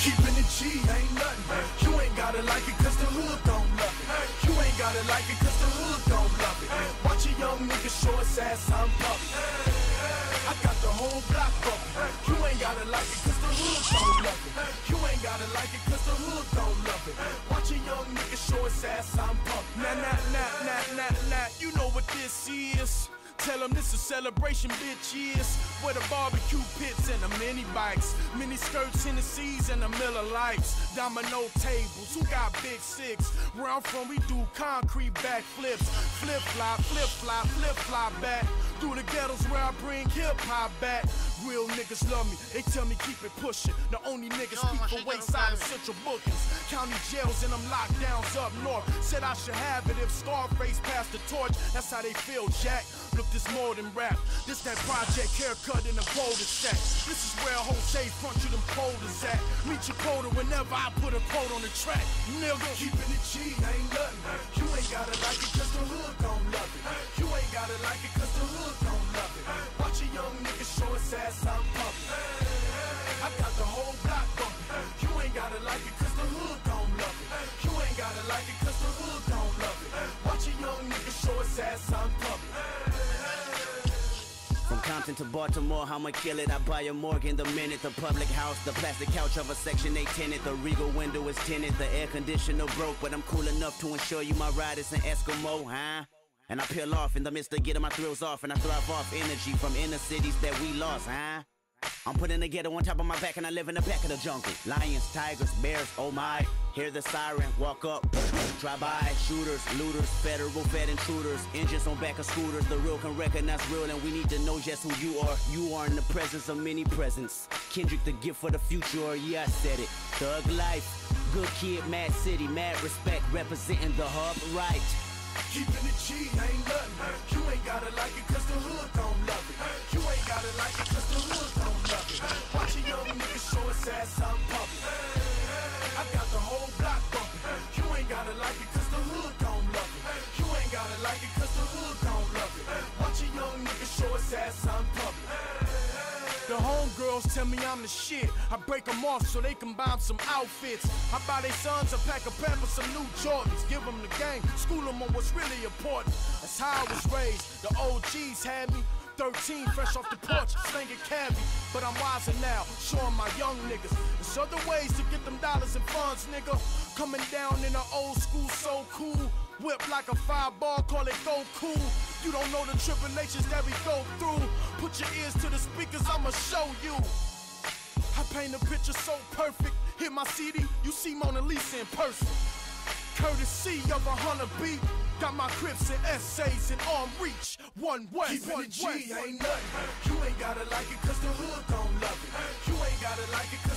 Keeping it G ain't nothing. You ain't gotta like it cause the hood don't love it. You ain't gotta like it cause the hood don't love it. Watch a young nigga show his ass, I'm pumping. I got the whole block bumping. You ain't gotta like it cause the hood don't love it. You ain't gotta like it cause the hood don't love it. Watch a young nigga show his ass, I'm pumping. Nah, you know what this is. Tell them this a celebration, bitches. Where the barbecue pits and the mini bikes, mini skirts, Hennessy's and the Miller Lights, domino tables. Who got big six? Where I'm from, we do concrete backflips, flip fly back through the ghettos where I bring hip hop back. Real niggas love me, they tell me keep it pushing. The only niggas speak for wayside of central bookings. County jails and them lockdowns up north. Said I should have it if Scarface passed the torch. That's how they feel, Jack. Look, this more than rap. This that project haircut in the quota sack. This is where Jose front you them quotas at. Meet your quota whenever I put a quote on the track. Nigga, keeping it G ain't nothing. You ain't gotta like it cause the hood gon' love it. You ain't gotta like it cause the hood gon' love it. Watch a young nigga show his ass, I'm pumping. I got the whole block bumping. You ain't gotta like it cause the hood gon' love it. You ain't gotta like it cause the hood gon' love it. Watch a young nigga show his ass, I'm pumping. From Compton to Baltimore, I'ma kill it. I buy a Morgan the minute. The public house, the plastic couch of a Section 8 tenant. The Regal window is tinted. The air conditioner broke, but I'm cool enough to ensure you my ride is an Eskimo, huh? And I peel off in the midst of getting my thrills off, and I thrive off energy from inner cities that we lost, huh? I'm putting the ghetto on top of my back and I live in the back of the jungle. Lions, tigers, bears, oh my. Hear the siren, walk up, drive by. Shooters, looters, federal fed intruders. Engines on back of scooters, the real can recognize real. And we need to know just who you are. You are in the presence of many presents. Kendrick the gift for the future, yeah I said it. Thug life, good kid, mad city, mad respect. Representing the hub right. Keeping it G ain't nothing. You ain't gotta like it cause the hood don't love it. You ain't gotta like it cause the hood don't love it. Watch a young nigga show his ass, I'm pumping. I got the whole block bumping. You ain't gotta like it cause the hood don't love it. You ain't gotta like it cause the hood don't love it. Watch a young nigga show his ass, I'm pumping. The homegirls tell me I'm the shit. I break them off so they can buy them some outfits. I buy their sons a pack of Pampers, some new Jordans. Give them the game, school them on what's really important. That's how I was raised. The OGs had me 13, fresh off the porch, slinging cabbie. But I'm wiser now, showing my young niggas there's other ways to get them dollars and funds, nigga. Coming down in the old school, so cool. Whip like a fireball, call it go cool. You don't know the tribulations that we go through. Put your ears to the speakers, I'ma show you. I paint a picture so perfect. Hit my CD, you see Mona Lisa in person. Courtesy of a Hunter beat. Got my Crips and essays in arm reach. One West, Keeping One it G West. ain't nothing. You ain't gotta like it cause the hood gon' love it. You ain't gotta like it cause